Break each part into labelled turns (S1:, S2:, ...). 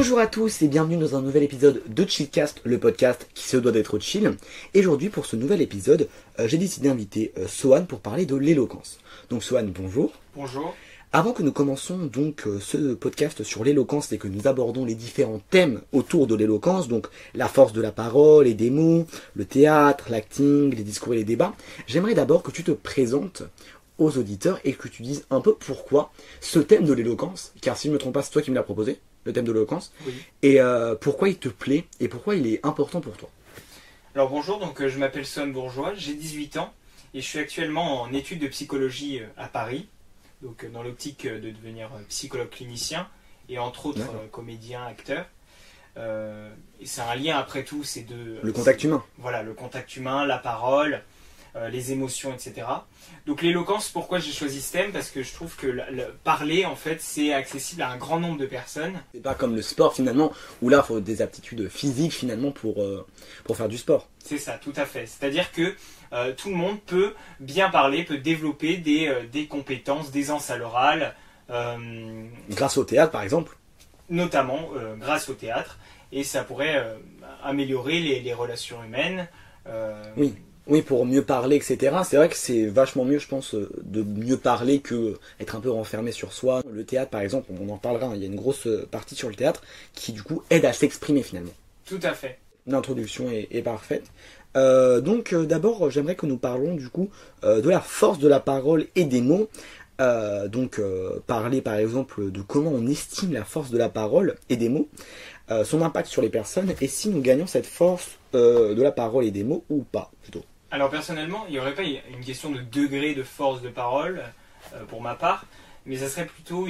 S1: Bonjour à tous et bienvenue dans un nouvel épisode de Chillcast, le podcast qui se doit d'être chill. Et aujourd'hui pour ce nouvel épisode, j'ai décidé d'inviter Sohan pour parler de l'éloquence. Donc Sohan, bonjour.
S2: Bonjour.
S1: Avant que nous commençons donc ce podcast sur l'éloquence et que nous abordons les différents thèmes autour de l'éloquence, donc la force de la parole et des mots, le théâtre, l'acting, les discours et les débats, j'aimerais d'abord que tu te présentes aux auditeurs et que tu dises un peu pourquoi ce thème de l'éloquence, car si je ne me trompe pas, c'est toi qui me l'as proposé, le thème de l'éloquence,
S2: Oui.
S1: et pourquoi il te plaît et pourquoi il est important pour toi.
S2: Alors bonjour, donc je m'appelle Sohan Bourgeois, j'ai 18 ans et je suis actuellement en études de psychologie à Paris, donc dans l'optique de devenir psychologue clinicien et entre autres comédien, acteur. Et c'est un lien après tout, c'est de...
S1: Le contact humain.
S2: Voilà, le contact humain, la parole, les émotions, etc. Donc l'éloquence, pourquoi j'ai choisi ce thème? Parce que je trouve que parler, en fait, c'est accessible à un grand nombre de personnes.
S1: C'est pas comme le sport finalement, où là il faut des aptitudes physiques finalement pour faire du sport.
S2: C'est ça, tout à fait. C'est-à-dire que tout le monde peut bien parler, peut développer des compétences d'aisance à l'oral.
S1: Grâce au théâtre par exemple.
S2: Notamment grâce au théâtre. Et ça pourrait améliorer les relations humaines.
S1: Oui, pour mieux parler, etc. C'est vrai que c'est vachement mieux, je pense, de mieux parler que être un peu renfermé sur soi. Le théâtre, par exemple, on en parlera, hein, il y a une grosse partie sur le théâtre qui, du coup, aide à s'exprimer, finalement.
S2: Tout à fait.
S1: L'introduction est parfaite. Donc, d'abord, j'aimerais que nous parlons, du coup, de la force de la parole et des mots. Parler, par exemple, de comment on estime la force de la parole et des mots, son impact sur les personnes, et si nous gagnons cette force de la parole et des mots, ou pas, plutôt.
S2: Alors personnellement, il n'y aurait pas une question de degré de force de parole pour ma part, mais ça serait plutôt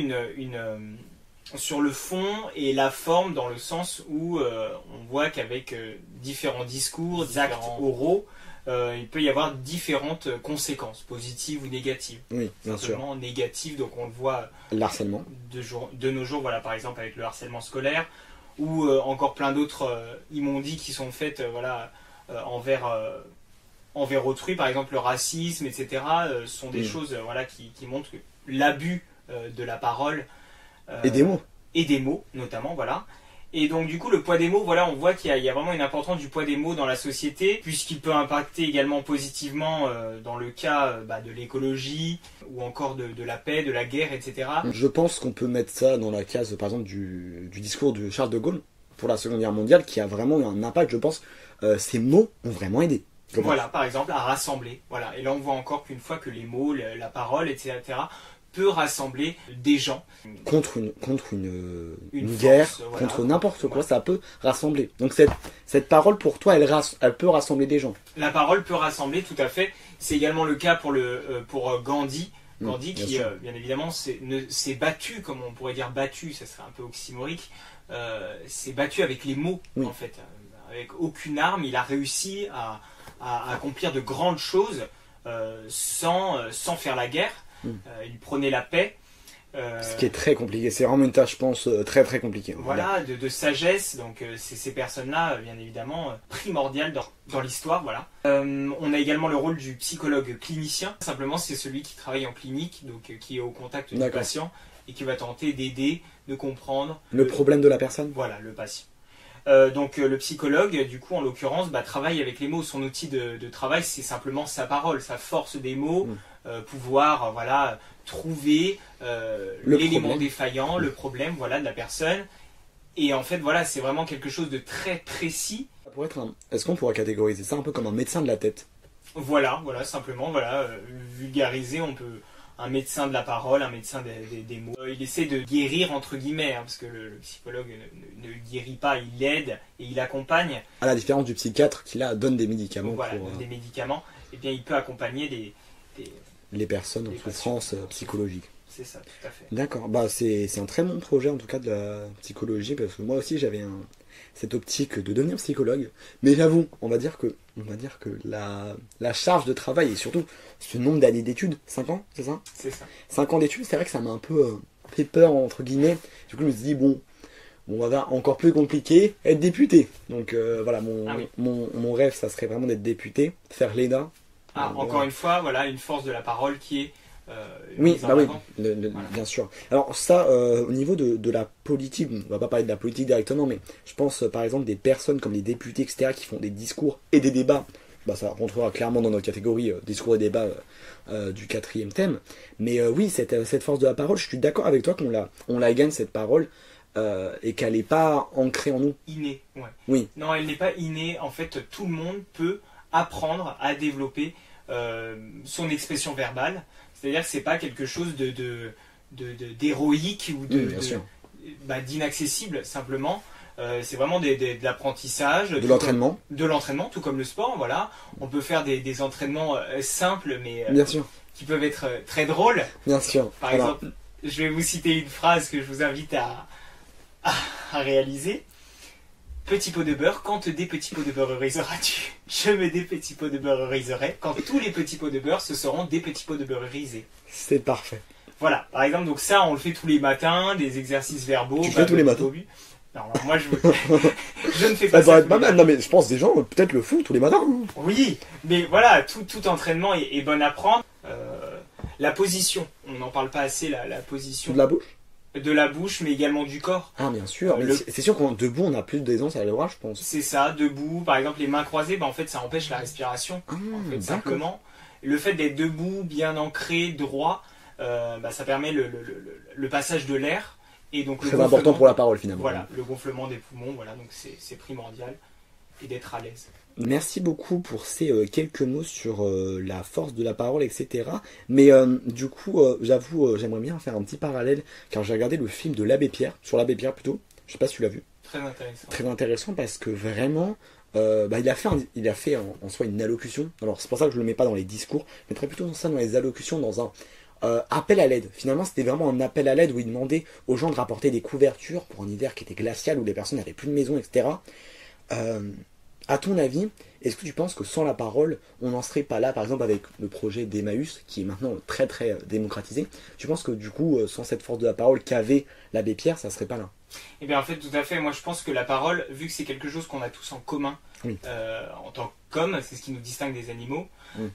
S2: sur le fond et la forme, dans le sens où on voit qu'avec différents discours, des actes oraux, il peut y avoir différentes conséquences, positives ou négatives.
S1: Oui, bien sûr.
S2: Simplement négatives, donc on le voit
S1: Le harcèlement.
S2: De nos jours, voilà, par exemple avec le harcèlement scolaire, ou encore plein d'autres immondies qui sont faites envers autrui, par exemple le racisme, etc. Sont des choses qui montrent que l'abus de la parole
S1: et des mots.
S2: Et des mots, notamment, voilà. Et donc du coup le poids des mots, voilà, on voit qu'il y a vraiment une importance du poids des mots dans la société, puisqu'il peut impacter également positivement dans le cas de l'écologie, ou encore de la paix, de la guerre, etc.
S1: Je pense qu'on peut mettre ça dans la case, par exemple, du discours de Charles de Gaulle pour la Seconde Guerre mondiale, qui a vraiment eu un impact, je pense. Ces mots ont vraiment aidé.
S2: Voilà, par exemple, à rassembler. Voilà. Et là on voit encore qu'une fois que les mots, la parole, etc., peut rassembler des gens
S1: contre une
S2: force,
S1: guerre,
S2: voilà,
S1: contre n'importe quoi, ça peut rassembler. Donc cette parole pour toi, elle peut rassembler des gens.
S2: La parole peut rassembler, tout à fait. C'est également le cas pour Gandhi. Gandhi qui, bien évidemment, s'est battu, comme on pourrait dire battu, ça serait un peu oxymorique, s'est battu avec les mots, en fait. Avec aucune arme, il a réussi à accomplir de grandes choses sans faire la guerre. Il prenait la paix.
S1: Ce qui est très compliqué, c'est vraiment une tâche, je pense, très très compliquée.
S2: Voilà, de sagesse, donc c'est ces personnes-là, bien évidemment, primordiales dans l'histoire, voilà. On a également le rôle du psychologue clinicien, simplement c'est celui qui travaille en clinique, donc qui est au contact du patient, et qui va tenter d'aider, de comprendre...
S1: Le problème de la personne.
S2: Voilà, le patient. Donc le psychologue, du coup, en l'occurrence, travaille avec les mots. Son outil de travail, c'est simplement sa parole, sa force des mots, pouvoir trouver l'élément défaillant, le problème de la personne. Et en fait, c'est vraiment quelque chose de très précis.
S1: Est-ce qu'on pourrait catégoriser ça un peu comme un médecin de la tête?
S2: Voilà, simplement, vulgariser, on peut... Un médecin de la parole, un médecin des mots. Il essaie de guérir, entre guillemets, parce que le psychologue ne guérit pas, il aide et il accompagne. À
S1: la différence du psychiatre qui là donne des médicaments.
S2: Donne des médicaments, et bien il peut accompagner
S1: les personnes en souffrance psychologique.
S2: C'est ça, tout à fait.
S1: D'accord, c'est un très bon projet en tout cas de la psychologie, parce que moi aussi j'avais cette optique de devenir psychologue, mais j'avoue, on va dire que la charge de travail et surtout ce nombre d'années d'études, 5 ans, c'est ça?
S2: C'est ça.
S1: 5 ans d'études, c'est vrai que ça m'a un peu fait peur, entre guillemets. Du coup je me suis dit, bon, encore plus compliqué, être député. Donc mon rêve, ça serait vraiment d'être député, faire l'ENA.
S2: Encore une fois, une force de la parole qui est
S1: Oui,
S2: mise en
S1: bah oui,
S2: avant. Voilà.
S1: bien sûr. Alors ça, au niveau de la politique, on va pas parler de la politique directement, mais je pense par exemple des personnes comme les députés, etc., qui font des discours et des débats, bah, ça rentrera clairement dans notre catégorie discours et débats du quatrième thème. Mais oui, cette force de la parole, je suis d'accord avec toi on la gagne cette parole et qu'elle n'est pas ancrée en nous.
S2: Innée, ouais.
S1: Oui.
S2: Non, elle n'est pas innée. En fait, tout le monde peut apprendre à développer son expression verbale. C'est-à-dire que c'est pas quelque chose d'héroïque ou
S1: Bien sûr.
S2: d'inaccessible, simplement. C'est vraiment de l'apprentissage.
S1: De l'entraînement.
S2: De l'entraînement, tout comme le sport, voilà. On peut faire des entraînements simples, mais
S1: Bien sûr.
S2: qui peuvent être très drôles.
S1: Bien sûr.
S2: Par
S1: Alors,
S2: exemple, je vais vous citer une phrase que je vous invite à réaliser. Petit pot de beurre, quand des petits pots de beurre riseras-tu? Je me des petits pots de beurre riserai quand tous les petits pots de beurre ce seront des petits pots de beurre risés.
S1: c'est parfait.
S2: Voilà, par exemple, donc ça on le fait tous les matins, des exercices verbaux.
S1: Tu le fais tous les matins?
S2: Non, moi je ne fais
S1: Ça
S2: pas
S1: doit
S2: ça.
S1: être pas mal. Non, mais je pense des gens peut-être le font tous les matins.
S2: Oui, mais voilà, tout entraînement est bon à prendre. La position, on n'en parle pas assez, la position
S1: De la bouche.
S2: de la bouche, mais également du corps.
S1: Ah, bien sûr. Mais c'est sûr qu'en debout, on a plus d'aisance à l'orage, je pense.
S2: C'est ça, debout, par exemple les mains croisées, en fait ça empêche la respiration.
S1: Ah,
S2: En fait,
S1: d'accord.
S2: simplement, le fait d'être debout, bien ancré, droit, ça permet le passage de l'air et donc le
S1: Très important
S2: gonflement.
S1: pour la parole finalement.
S2: Voilà, le gonflement des poumons, voilà, donc c'est primordial et d'être à l'aise.
S1: Merci beaucoup pour ces quelques mots sur la force de la parole, etc. Mais du coup, j'avoue, j'aimerais bien faire un petit parallèle, car j'ai regardé le film de l'Abbé Pierre, sur l'Abbé Pierre plutôt. Je sais pas si tu l'as vu.
S2: Très intéressant.
S1: Très intéressant parce que vraiment, il a fait en soi une allocution. Alors c'est pour ça que je le mets pas dans les discours, je mettrais plutôt ça dans les allocutions, dans un appel à l'aide. Finalement, c'était vraiment un appel à l'aide où il demandait aux gens de rapporter des couvertures pour un hiver qui était glacial, où les personnes n'avaient plus de maison, etc. À ton avis, est-ce que tu penses que sans la parole, on n'en serait pas là, par exemple avec le projet d'Emmaüs, qui est maintenant très très démocratisé? Tu penses que du coup, sans cette force de la parole qu'avait l'abbé Pierre, ça serait pas là?
S2: Eh bien en fait, tout à fait, moi je pense que la parole, vu que c'est quelque chose qu'on a tous en commun,
S1: Oui.
S2: en tant qu'hommes, c'est ce qui nous distingue des animaux,
S1: Oui.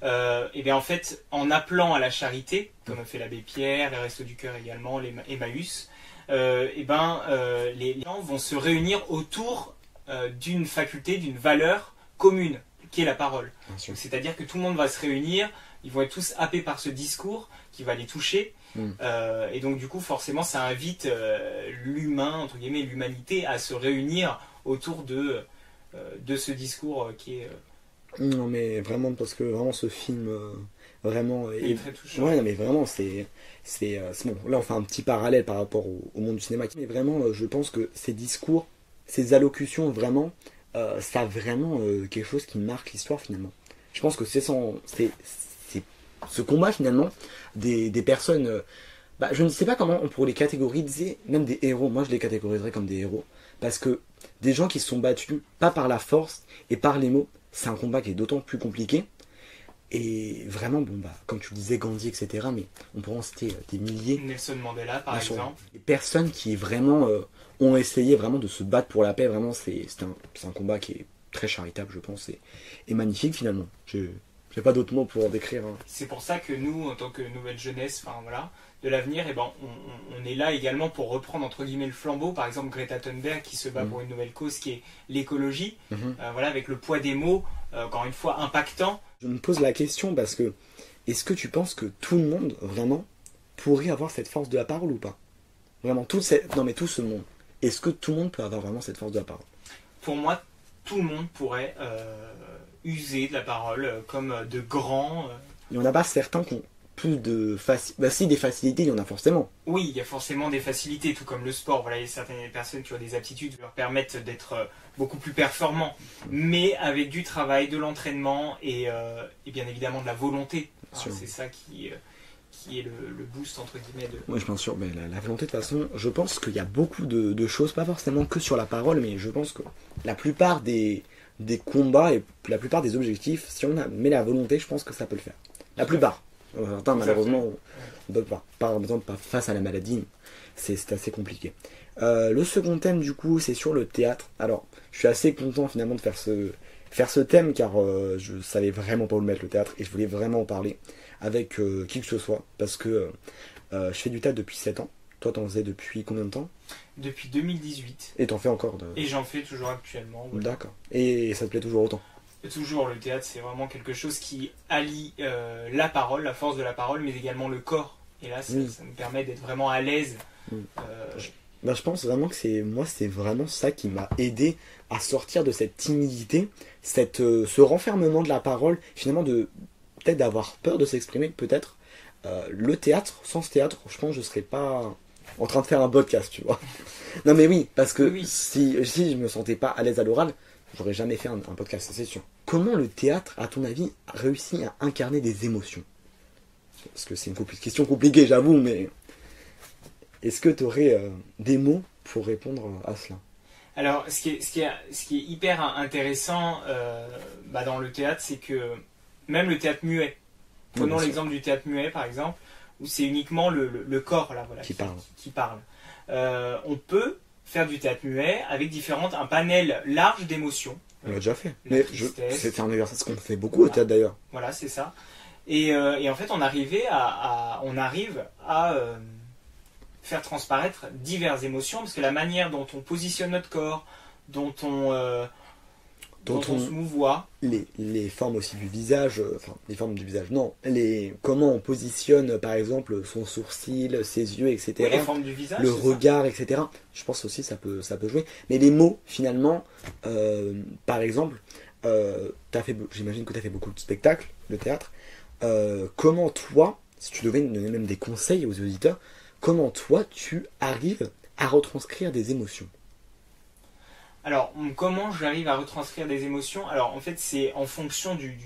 S2: et bien en fait, en appelant à la charité, comme fait l'abbé Pierre, les Restos du Cœur également, les Emmaüs, les gens vont se réunir autour d'une faculté, d'une valeur commune, qui est la parole.
S1: Bien sûr.
S2: C'est-à-dire que tout le monde va se réunir, ils vont être tous happés par ce discours qui va les toucher, et donc du coup forcément ça invite l'humain, entre guillemets l'humanité, à se réunir autour de ce discours qui est
S1: Non mais vraiment, parce que vraiment ce film vraiment
S2: est très touchant.
S1: ouais, non, mais vraiment c'est bon. Là on fait un petit parallèle par rapport au monde du cinéma, mais vraiment je pense que ces discours, ces allocutions, vraiment ça a vraiment quelque chose qui marque l'histoire finalement. Je pense que c'est ce combat finalement des personnes, je ne sais pas comment on pourrait les catégoriser, même des héros. Moi je les catégoriserais comme des héros, parce que des gens qui se sont battus pas par la force et par les mots, c'est un combat qui est d'autant plus compliqué. Et vraiment, comme tu le disais, Gandhi, etc., mais on pourrait en citer des milliers.
S2: Nelson Mandela par exemple.
S1: Des personnes qui vraiment ont essayé vraiment de se battre pour la paix. Vraiment, c'est un combat qui est très charitable, je pense, et magnifique finalement. J'ai pas d'autres mots pour en décrire. Hein.
S2: C'est pour ça que nous, en tant que nouvelle jeunesse, de l'avenir, on est là également pour reprendre entre guillemets le flambeau. Par exemple, Greta Thunberg qui se bat pour une nouvelle cause qui est l'écologie. Avec le poids des mots, encore une fois impactant.
S1: Je me pose la question parce que est-ce que tu penses que tout le monde vraiment pourrait avoir cette force de la parole ou pas? Vraiment tout ce monde. Est-ce que tout le monde peut avoir vraiment cette force de la parole?
S2: Pour moi, tout le monde pourrait user de la parole comme de grands.
S1: Il n'y en a pas certains qui ont plus de facilité. Si, des facilités, il y en a forcément.
S2: Oui, il y a forcément des facilités, tout comme le sport. Voilà, il y a certaines personnes qui ont des aptitudes qui leur permettent d'être beaucoup plus performants, mais avec du travail, de l'entraînement et bien évidemment de la volonté. C'est ça qui est le boost entre guillemets de.
S1: Oui, je pense sûr. Mais la volonté, de toute façon, je pense qu'il y a beaucoup de choses, pas forcément que sur la parole, mais je pense que la plupart des combats et la plupart des objectifs, si on met la volonté, je pense que ça peut le faire. La plupart. Certains, malheureusement, on ne peut pas. Par exemple, pas face à la maladie, c'est assez compliqué. Le second thème, du coup, c'est sur le théâtre. Alors, je suis assez content finalement de faire ce thème, car je savais vraiment pas où le mettre, le théâtre, et je voulais vraiment en parler. avec qui que ce soit, parce que je fais du théâtre depuis 7 ans. Toi, t'en faisais depuis combien de temps?
S2: Depuis 2018.
S1: Et t'en fais encore
S2: Et j'en fais toujours actuellement. Voilà.
S1: D'accord. Et ça te plaît toujours autant?
S2: Toujours, le théâtre, c'est vraiment quelque chose qui allie la parole, la force de la parole, mais également le corps. Et là, ça nous permet d'être vraiment à l'aise.
S1: Je pense vraiment que c'est vraiment ça qui m'a aidé à sortir de cette timidité, ce renfermement de la parole, finalement peut-être d'avoir peur de s'exprimer, peut-être. Le théâtre, sans ce théâtre, je pense que je serais pas en train de faire un podcast, tu vois. Non mais oui, parce que si je me sentais pas à l'aise à l'oral, j'aurais jamais fait un podcast, ça c'est sûr. Comment le théâtre, à ton avis, réussit à incarner des émotions? Parce que c'est une question compliquée, j'avoue, mais est-ce que tu aurais des mots pour répondre à cela?
S2: Alors, ce qui est hyper intéressant dans le théâtre, c'est que même le théâtre muet, prenons l'exemple du théâtre muet par exemple, où c'est uniquement le corps là, voilà, qui parle. On peut faire du théâtre muet avec un panel large d'émotions.
S1: On l'a déjà fait. Mais c'est un exercice qu'on fait beaucoup au théâtre d'ailleurs.
S2: Voilà, c'est ça. Et en fait, on arrive à faire transparaître diverses émotions, parce que la manière dont on positionne notre corps, dont on se mouvoie.
S1: Les formes aussi du visage, les formes du visage, non. Comment on positionne, par exemple, son sourcil, ses yeux, etc.
S2: Oui, les formes du visage,
S1: le regard, ça. Etc. Je pense aussi ça peut jouer. Mais les mots, finalement, par exemple, j'imagine que tu as fait beaucoup de spectacles de théâtre. Comment toi, si tu devais donner même des conseils aux auditeurs, comment toi tu arrives à retranscrire des émotions?
S2: Alors, comment j'arrive à retranscrire des émotions? Alors, en fait, c'est en fonction du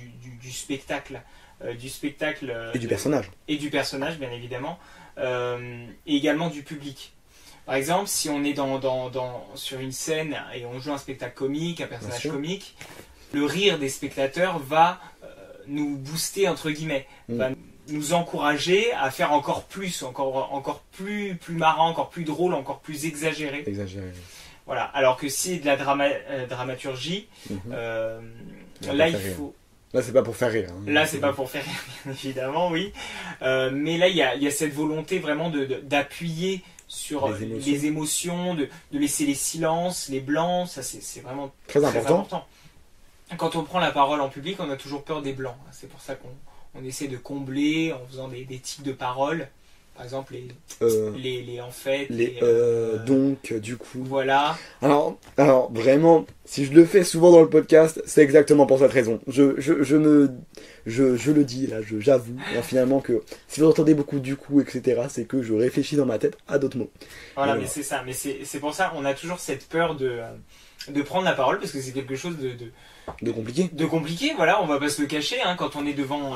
S2: spectacle. Et
S1: du personnage.
S2: Et du personnage, bien évidemment. Et également du public. Par exemple, si on est sur une scène et on joue un spectacle comique, un personnage comique, le rire des spectateurs va nous booster, entre guillemets. Va nous encourager à faire encore plus, encore plus marrant, encore plus drôle, encore plus exagéré. Voilà. Alors que si de la dramaturgie, là il faut...
S1: Là c'est pas pour faire rire. Hein.
S2: Là c'est pas pour faire rire, bien évidemment, oui. Mais là il y a cette volonté vraiment d'appuyer sur les émotions, de laisser les silences, les blancs, ça c'est vraiment très important. Quand on prend la parole en public, on a toujours peur des blancs. C'est pour ça qu'on essaie de combler en faisant des types de paroles. Par exemple, les en fait.
S1: Donc, du coup.
S2: Voilà.
S1: Alors, vraiment, si je le fais souvent dans le podcast, c'est exactement pour cette raison. Je le dis, là, j'avoue, finalement, que si vous entendez beaucoup du coup, etc., c'est que je réfléchis dans ma tête à d'autres mots.
S2: Voilà, mais c'est ça. Mais c'est pour ça, on a toujours cette peur de prendre la parole, parce que c'est quelque chose
S1: de compliqué.
S2: De compliqué, voilà, on va pas se le cacher, hein, quand on est devant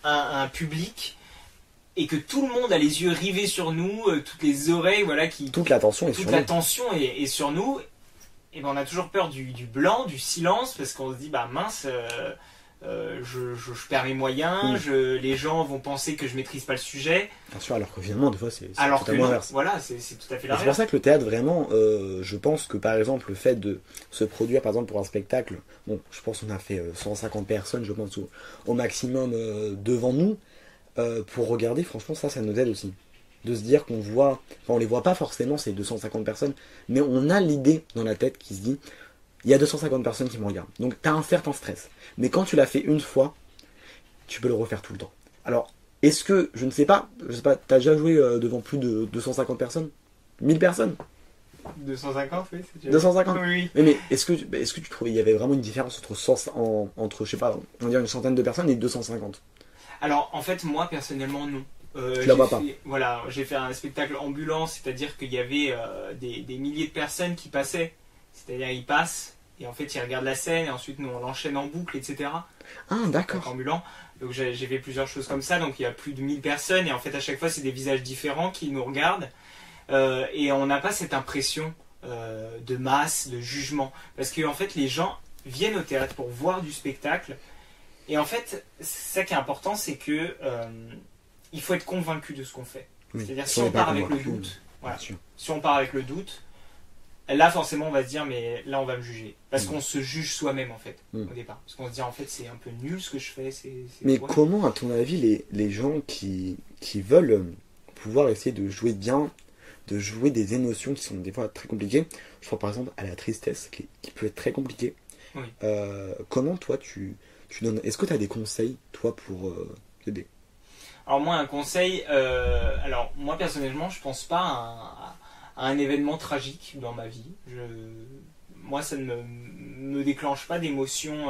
S2: un public. Et que tout le monde a les yeux rivés sur nous, toutes les oreilles, voilà,
S1: toute l'attention
S2: est sur nous. Et ben on a toujours peur du blanc, du silence, parce qu'on se dit bah mince, je perds mes moyens, les gens vont penser que je maîtrise pas le sujet.
S1: Bien sûr, alors que finalement des fois c'est
S2: totalement l'inverse. Voilà, c'est tout à fait l'inverse.
S1: C'est pour ça que le théâtre vraiment, je pense que par exemple le fait de se produire par exemple pour un spectacle, bon, je pense qu'on a fait 150 personnes, je pense au maximum devant nous. Pour regarder, franchement, ça nous aide aussi. De se dire qu'on voit, on les voit pas forcément ces 250 personnes, mais on a l'idée dans la tête qui se dit, il y a 250 personnes qui me regardent. Donc tu as un certain stress. Mais quand tu l'as fait une fois, tu peux le refaire tout le temps. Alors, est-ce que, je sais pas, t'as déjà joué devant plus de 250 personnes? 1000 personnes?
S2: 250, oui, c'est déjà
S1: 250
S2: oui.
S1: Mais est-ce que tu trouvais, il y avait vraiment une différence entre je sais pas, on va dire une centaine de personnes et 250?
S2: Alors, en fait, moi, personnellement, non.
S1: Tu la vois pas.
S2: Voilà, j'ai fait un spectacle ambulant, c'est-à-dire qu'il y avait des milliers de personnes qui passaient. C'est-à-dire, ils passent, et en fait, ils regardent la scène, et ensuite, nous, on l'enchaîne en boucle, etc.
S1: Ah, d'accord.
S2: Ambulant. Donc, j'ai fait plusieurs choses comme ça. Donc, il y a plus de 1000 personnes, et en fait, à chaque fois, c'est des visages différents qui nous regardent. Et on n'a pas cette impression de masse, de jugement. Parce que, en fait, les gens viennent au théâtre pour voir du spectacle. Et en fait, ça qui est important, c'est que il faut être convaincu de ce qu'on fait.
S1: Oui,
S2: c'est-à-dire, si on part avec le doute, voilà, si on part avec le doute, là forcément on va se dire mais là on va me juger. Parce qu'on se juge soi-même en fait au départ. Parce qu'on se dit en fait c'est un peu nul ce que je fais.
S1: Mais comment à ton avis les gens qui veulent pouvoir essayer de jouer bien, de jouer des émotions qui sont des fois très compliquées, je crois par exemple à la tristesse qui peut être très compliquée.
S2: Oui.
S1: Comment toi tu donnes, est-ce que tu as des conseils toi pour t'aider?
S2: Alors moi un conseil, alors moi personnellement je pense pas à un événement tragique dans ma vie. Moi ça ne me déclenche pas d'émotions.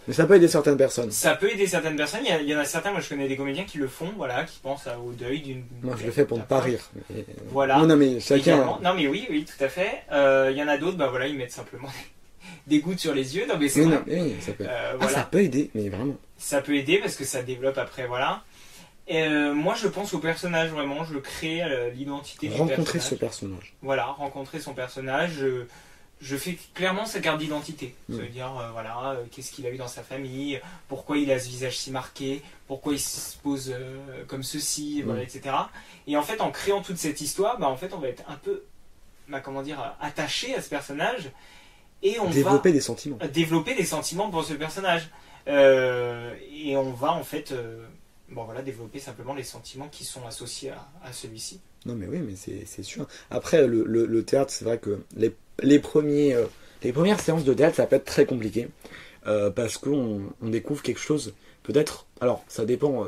S1: Mais ça peut aider certaines personnes.
S2: Ça peut aider certaines personnes. Il y en a certains, moi je connais des comédiens qui le font, voilà, qui pensent au deuil d'une.
S1: Moi je le fais pour ne pas rire.
S2: Voilà.
S1: Non mais chacun.
S2: Non mais oui tout à fait. Il y en a d'autres, bah voilà, ils mettent simplement des gouttes sur les yeux. Non mais c'est
S1: mais
S2: vrai.
S1: non, mais oui, ça peut.
S2: Voilà.
S1: Ça peut aider, mais vraiment.
S2: Ça peut aider parce que ça développe après, voilà. Moi je pense au personnage vraiment, je crée l'identité du personnage.
S1: Rencontrer ce personnage.
S2: Voilà, rencontrer son personnage. Je fais clairement sa carte d'identité. Ça veut dire, voilà, qu'est-ce qu'il a eu dans sa famille, pourquoi il a ce visage si marqué, pourquoi il se pose comme ceci, voilà, etc. Et en fait, en créant toute cette histoire, bah, en fait, on va être un peu, comment dire, attaché à ce personnage. Et on
S1: développer des sentiments.
S2: Développer des sentiments pour ce personnage. Et on va, en fait, voilà, développer simplement les sentiments qui sont associés à celui-ci.
S1: Non mais oui, mais c'est sûr. Après, le théâtre, c'est vrai que les premières séances de théâtre, ça peut être très compliqué. Parce qu'on découvre quelque chose, peut-être... Alors, ça dépend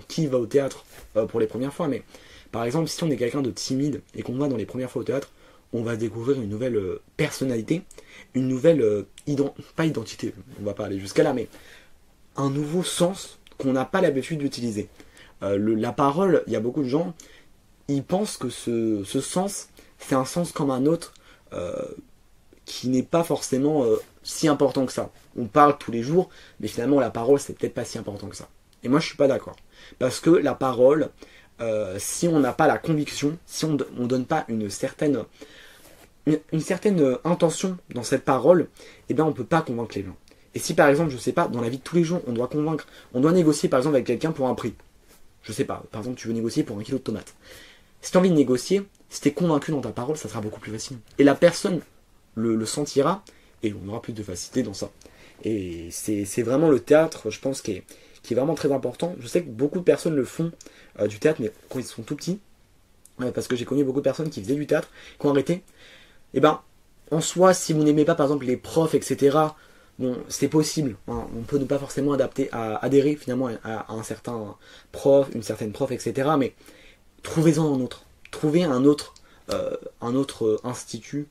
S1: qui va au théâtre pour les premières fois, mais par exemple, si on est quelqu'un de timide et qu'on va dans les premières fois au théâtre, on va découvrir une nouvelle personnalité, une nouvelle... pas identité, on va pas aller jusqu'à là, mais un nouveau sens qu'on n'a pas l'habitude d'utiliser. La parole, il y a beaucoup de gens, ils pensent que ce sens, c'est un sens comme un autre, qui n'est pas forcément si important que ça. On parle tous les jours, mais finalement la parole, c'est peut-être pas si important que ça. Et moi, je suis pas d'accord. Parce que la parole, si on n'a pas la conviction, si on donne pas une certaine intention dans cette parole, eh bien on peut pas convaincre les gens. Et si par exemple, je sais pas, dans la vie de tous les jours, on doit négocier par exemple avec quelqu'un pour un prix. Je sais pas, par exemple tu veux négocier pour 1 kilo de tomates. Si tu as envie de négocier, si tu es convaincu dans ta parole, ça sera beaucoup plus facile. Et la personne le sentira et on aura plus de facilité dans ça. Et c'est vraiment le théâtre, je pense, qui est vraiment très important. Je sais que beaucoup de personnes le font du théâtre, mais quand ils sont tout petits, parce que j'ai connu beaucoup de personnes qui faisaient du théâtre, qui ont arrêté. Et ben, en soi, si vous n'aimez pas par exemple les profs, etc., bon, c'est possible. Hein, on peut ne pas forcément adhérer finalement à un certain prof, une certaine prof, etc. Mais trouvez-en un autre. Trouvez un autre instituteur.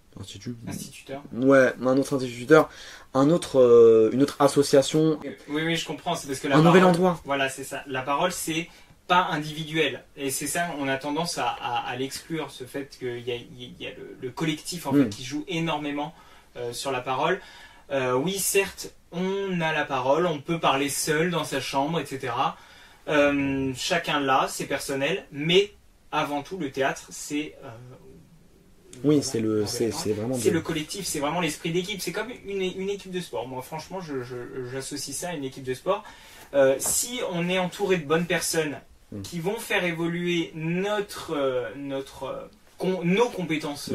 S1: Ouais, un autre instituteur, une autre association.
S2: Oui, je comprends. C'est parce que
S1: un nouvel endroit.
S2: Voilà, c'est ça. La parole, c'est pas individuel. Et c'est ça, on a tendance à l'exclure, ce fait qu'il y a le collectif en fait, qui joue énormément sur la parole. Oui, certes, on a la parole, on peut parler seul dans sa chambre, etc. Chacun l'a, c'est personnel, mais avant tout, le théâtre, c'est...
S1: oui, c'est vraiment...
S2: C'est le collectif, c'est vraiment l'esprit d'équipe. C'est comme une équipe de sport. Moi, franchement, j'associe ça à une équipe de sport. Si on est entouré de bonnes personnes qui vont faire évoluer nos compétences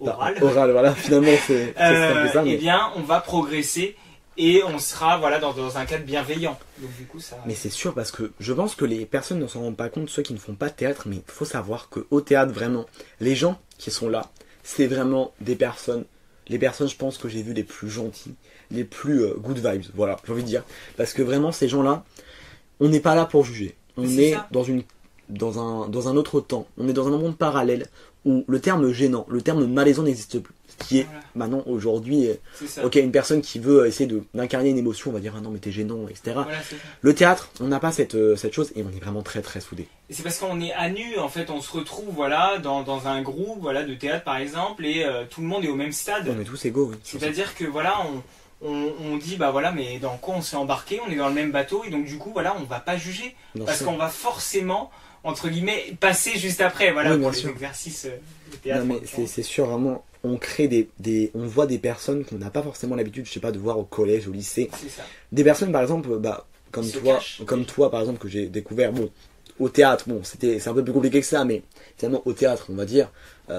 S2: orales,
S1: voilà, finalement, c'est un peu ça.
S2: Eh bien, on va progresser. Et on sera dans un cadre bienveillant. Donc, du coup, ça...
S1: Mais c'est sûr, parce que je pense que les personnes ne s'en rendent pas compte, ceux qui ne font pas de théâtre, mais il faut savoir qu'au théâtre, vraiment, les gens qui sont là, c'est vraiment des personnes, les personnes, je pense, que j'ai vues les plus gentilles, les plus good vibes, voilà, j'ai envie de dire. Parce que vraiment, ces gens-là, on n'est pas là pour juger. On est dans un autre temps. On est dans un monde parallèle où le terme gênant, le terme malaisant n'existe plus. Qui est maintenant aujourd'hui, ok, une personne qui veut essayer d'incarner une émotion, on va dire ah non mais t'es gênant, etc.
S2: Voilà,
S1: le théâtre, on n'a pas cette chose et on est vraiment très très soudés.
S2: Et c'est parce qu'on est à nu, en fait, on se retrouve voilà dans un groupe de théâtre par exemple et tout le monde est au même stade.
S1: On est tous égaux. Oui,
S2: c'est-à-dire que voilà on dit bah voilà mais dans quoi on s'est embarqué, on est dans le même bateau et donc du coup voilà on va pas juger parce qu'on va forcément entre guillemets passer juste après pour les exercices de théâtre.
S1: Non mais c'est sûr vraiment. On crée on voit des personnes qu'on n'a pas forcément l'habitude, je sais pas, de voir au collège, au lycée.
S2: C'est ça.
S1: Des personnes par exemple, comme toi par exemple que j'ai découvert, bon, au théâtre, bon, c'est un peu plus compliqué que ça, mais finalement au théâtre, on va dire,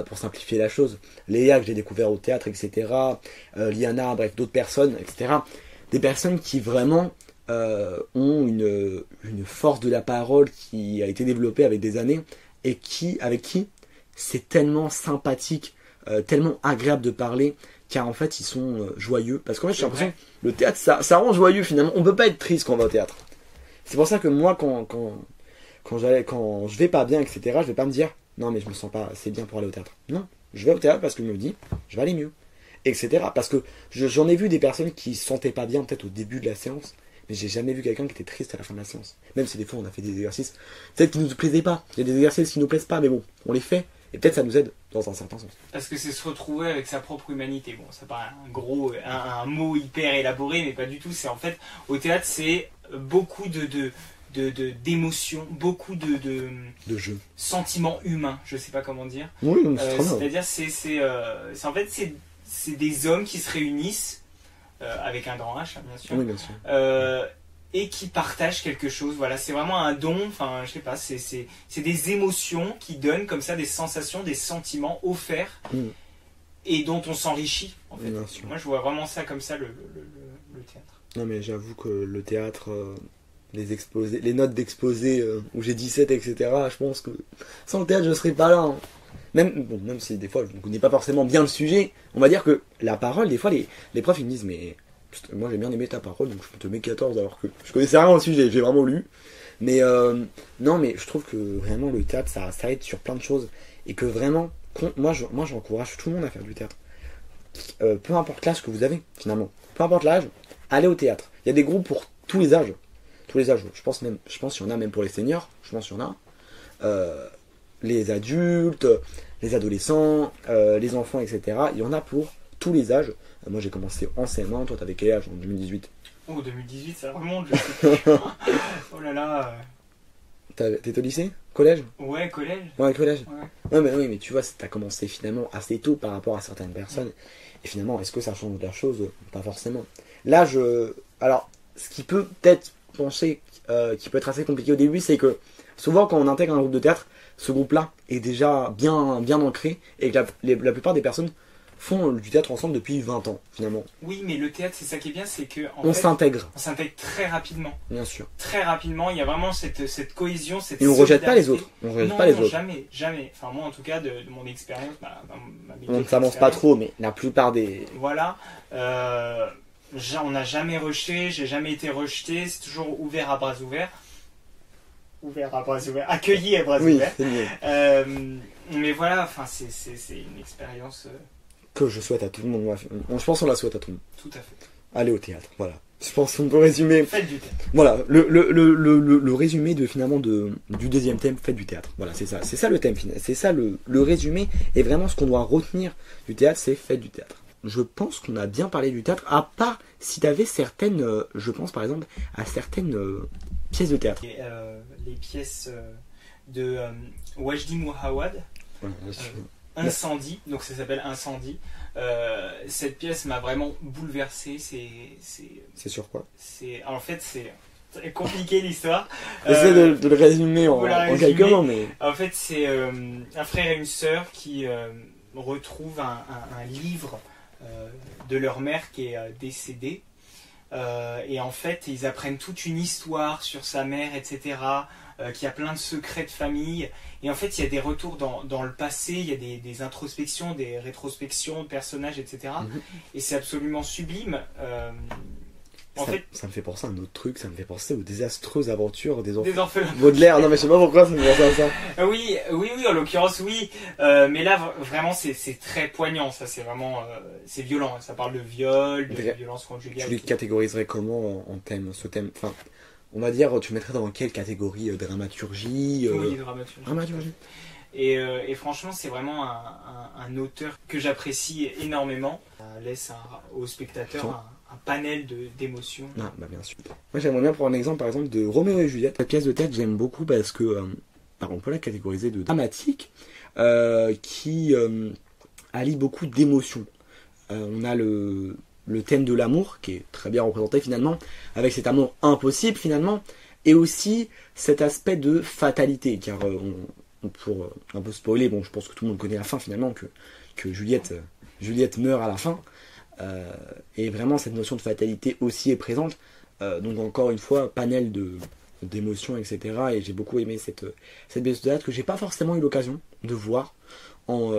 S1: pour simplifier la chose. Léa, que j'ai découvert au théâtre, etc. Liana, bref, d'autres personnes, etc. Des personnes qui vraiment ont une force de la parole qui a été développée avec des années et avec qui c'est tellement sympathique, tellement agréable de parler, car en fait ils sont joyeux. Parce qu'en fait j'ai l'impression que le théâtre ça rend joyeux finalement. On peut pas être triste quand on va au théâtre. C'est pour ça que moi quand je vais pas bien, etc., je vais pas me dire non mais je me sens pas assez bien pour aller au théâtre. Non, je vais au théâtre parce que je me dis je vais aller mieux, etc. Parce que j'en ai vu des personnes qui se sentaient pas bien peut-être au début de la séance, mais j'ai jamais vu quelqu'un qui était triste à la fin de la séance. Même si des fois on a fait des exercices peut-être qui nous plaisaient pas. Il y a des exercices qui nous plaisent pas, mais bon, on les fait et peut-être ça nous aide dans un certain sens.
S2: Parce que c'est se retrouver avec sa propre humanité. Bon, ça paraît un mot hyper élaboré, mais pas du tout. C'est en fait, au théâtre, c'est beaucoup d'émotions, beaucoup de
S1: jeux,
S2: sentiments humains, je sais pas comment dire.
S1: Oui, c'est-à-dire
S2: en fait c'est des hommes qui se réunissent avec un grand H, hein, bien sûr.
S1: Oui, bien sûr.
S2: Et qui partagent quelque chose. Voilà, c'est vraiment un don. Enfin, je sais pas, c'est des émotions qui donnent comme ça des sensations, des sentiments offerts et dont on s'enrichit. En fait, moi je vois vraiment ça comme ça le théâtre.
S1: Non mais j'avoue que le théâtre. Les notes d'exposé où j'ai 17, etc. Je pense que sans le théâtre, je serais pas là. Hein. Même si des fois, je ne connais pas forcément bien le sujet, on va dire que la parole, des fois, les profs, ils me disent, mais moi, j'ai bien aimé ta parole, donc je te mets 14, alors que je connaissais rien au sujet, j'ai vraiment lu. Mais non, mais je trouve que vraiment, le théâtre, ça aide sur plein de choses. Et que vraiment, moi, j'encourage tout le monde à faire du théâtre. Peu importe l'âge que vous avez, finalement. Peu importe l'âge, allez au théâtre. Il y a des groupes pour tous les âges. Tous les âges, je pense qu'il y en a même pour les seniors, je pense qu'il y en a. Les adultes, les adolescents, les enfants, etc. Il y en a pour tous les âges. Moi j'ai commencé en CM1, toi t'avais quel âge en 2018 ?
S2: Oh 2018 ça remonte, je sais plus. Oh là là.
S1: T'étais au lycée ? Collège ?
S2: Ouais, collège.
S1: Ouais, collège.
S2: Ouais.
S1: Ouais, mais tu vois, t'as commencé finalement assez tôt par rapport à certaines personnes. Et finalement, est-ce que ça change la chose ? Pas forcément. Là, alors, ce qui peut peut-être penser qui peut être assez compliqué au début, c'est que souvent quand on intègre un groupe de théâtre, ce groupe-là est déjà bien ancré et que la plupart des personnes font du théâtre ensemble depuis 20 ans finalement.
S2: Oui, mais le théâtre, c'est ça qui est bien, c'est que
S1: on s'intègre.
S2: On s'intègre très rapidement.
S1: Bien sûr.
S2: Très rapidement, il y a vraiment cette cohésion, cette
S1: et on rejette pas les autres. On rejette pas les autres.
S2: Jamais. Enfin moi en tout cas de mon expérience,
S1: on ne s'avance pas trop, mais la plupart des.
S2: Voilà. On n'a jamais rushé, j'ai jamais été rejeté, c'est toujours ouvert à bras ouverts. Accueilli à bras ouverts.
S1: C'est mieux.
S2: Mais voilà, enfin c'est une expérience
S1: que je souhaite à tout le monde. Je pense qu'on la souhaite à tout le monde.
S2: Tout à fait.
S1: Aller au théâtre, voilà. Je pense qu'on peut résumer.
S2: Faites du théâtre.
S1: Voilà, le résumé du deuxième thème, faites du théâtre. Voilà, c'est ça le thème final. C'est ça le résumé. Et vraiment, ce qu'on doit retenir du théâtre, c'est faites du théâtre. Je pense qu'on a bien parlé du théâtre, à part si tu avais certaines, je pense par exemple à certaines pièces de théâtre.
S2: Les pièces de Wajdi Mouawad, Incendie, donc ça s'appelle Incendie. Cette pièce m'a vraiment bouleversé.
S1: C'est sur quoi ?
S2: En fait, c'est compliqué l'histoire.
S1: J'essaie de le résumer en quelques mots, mais.
S2: En fait, c'est un frère et une sœur qui retrouvent un livre de leur mère qui est décédée. Et en fait, ils apprennent toute une histoire sur sa mère, etc. Qui a plein de secrets de famille. Et en fait, il y a des retours dans le passé, il y a des introspections, des rétrospections de personnages, etc. Et c'est absolument sublime. Ça
S1: me fait penser à un autre truc, ça me fait penser aux désastreuses aventures des
S2: orphelins.
S1: Baudelaire, non mais je sais pas pourquoi ça me fait penser à ça.
S2: Oui, en l'occurrence oui. Mais là, vraiment, c'est très poignant, ça, c'est vraiment... c'est violent, ça parle de viol, de violence conjugale.
S1: Tu les catégoriserais comment en thème, ce thème, enfin, on va dire, tu mettrais dans quelle catégorie ? Dramaturgie
S2: Oui, dramaturgie.
S1: Et
S2: franchement, c'est vraiment un auteur que j'apprécie énormément. Ça laisse au spectateur un panel d'émotions.
S1: Ah, bah bien sûr. Moi, j'aimerais bien prendre un exemple, par exemple, de Roméo et Juliette. Cette pièce de théâtre, j'aime beaucoup parce que, on peut la catégoriser de dramatique, qui allie beaucoup d'émotions. On a le thème de l'amour, qui est très bien représenté finalement, avec cet amour impossible finalement, et aussi cet aspect de fatalité, car pour un peu spoiler, bon, je pense que tout le monde connaît la fin finalement, que Juliette meurt à la fin. Et vraiment, cette notion de fatalité aussi est présente. Donc encore une fois, panel d'émotions, etc. Et j'ai beaucoup aimé cette pièce de théâtre que j'ai pas forcément eu l'occasion de voir en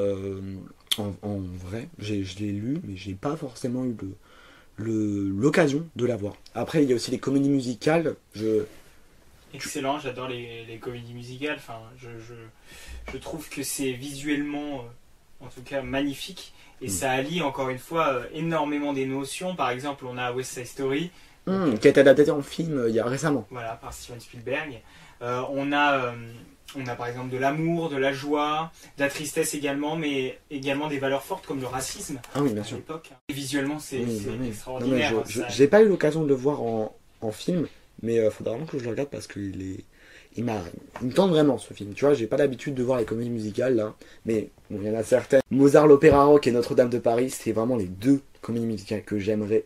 S1: vrai. Je l'ai lu, mais j'ai pas forcément eu l'occasion de la voir. Après, il y a aussi les comédies musicales.
S2: Excellent, j'adore les comédies musicales. Enfin, je trouve que c'est visuellement, en tout cas, magnifique. Et ça allie, encore une fois, énormément d'émotions. Par exemple, on a West Side Story.
S1: Qui a été adapté en film il y a récemment.
S2: Voilà, par Steven Spielberg. On a par exemple de l'amour, de la joie, de la tristesse également, mais également des valeurs fortes comme le racisme
S1: à
S2: l'époque. Et visuellement, c'est extraordinaire.
S1: Non, j'ai pas eu l'occasion de le voir en film, mais il faudra vraiment que je le regarde parce qu'il me tente vraiment ce film. Tu vois, j'ai pas l'habitude de voir les comédies musicales là, mais bon, il y en a certaines. Mozart, l'Opéra Rock et Notre-Dame de Paris, c'est vraiment les deux comédies musicales que j'aimerais.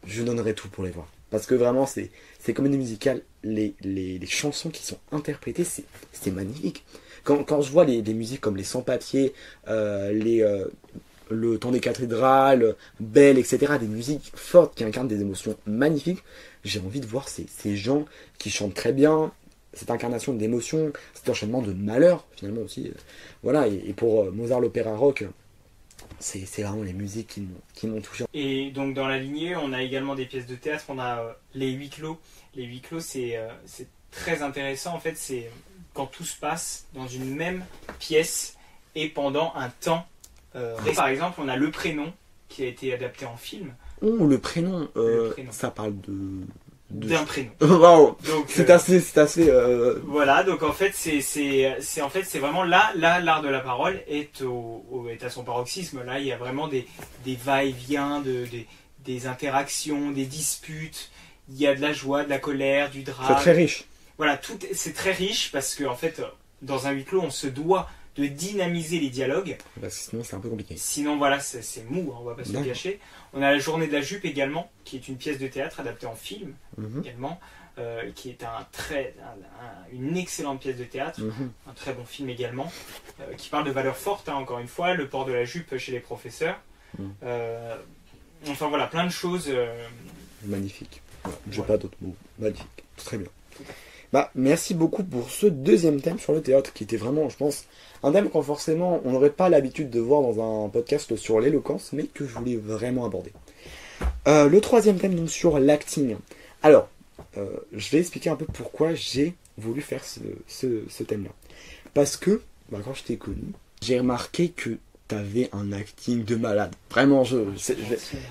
S1: Je donnerais tout pour les voir. Parce que vraiment, ces comédies musicales, les chansons qui sont interprétées, c'est magnifique. Quand je vois des musiques comme les Sans-Papiers, le Temps des Cathédrales, Belle, etc., des musiques fortes qui incarnent des émotions magnifiques, j'ai envie de voir ces gens qui chantent très bien, cette incarnation d'émotions, cet enchaînement de malheur, finalement aussi. Voilà, et pour Mozart, l'Opéra Rock, c'est vraiment les musiques qui m'ont touché.
S2: Et donc dans la lignée, on a également des pièces de théâtre, on a les huis clos. Les huis clos, c'est très intéressant. En fait, c'est quand tout se passe dans une même pièce et pendant un temps. Par exemple, on a Le Prénom qui a été adapté en film.
S1: Oh, le prénom. Ça parle
S2: d'un prénom.
S1: Waouh. C'est assez.
S2: Voilà, donc en fait c'est vraiment là l'art de la parole est à son paroxysme. Là, il y a vraiment des va-et-vient, des interactions, des disputes. Il y a de la joie, de la colère, du drame.
S1: C'est très riche.
S2: Voilà, c'est très riche parce que en fait, dans un huis clos, on se doit de dynamiser les dialogues.
S1: Parce que sinon, c'est un peu compliqué.
S2: Sinon, voilà, c'est mou, hein, on va pas se le cacher. On a La Journée de la Jupe également, qui est une pièce de théâtre adaptée en film également, qui est une excellente pièce de théâtre, un très bon film également, qui parle de valeurs fortes, hein, encore une fois, le port de la jupe chez les professeurs. Enfin voilà, plein de choses.
S1: Magnifique. J'ai pas d'autres mots. Magnifique. Très bien. Merci beaucoup pour ce deuxième thème sur le théâtre, qui était vraiment, je pense, un thème qu'on forcément on n'aurait pas l'habitude de voir dans un podcast sur l'éloquence, mais que je voulais vraiment aborder. Le troisième thème, donc, sur l'acting. Alors, je vais expliquer un peu pourquoi j'ai voulu faire ce thème-là. Parce que, quand je t'ai connu, j'ai remarqué que t'avais un acting de malade. Vraiment, je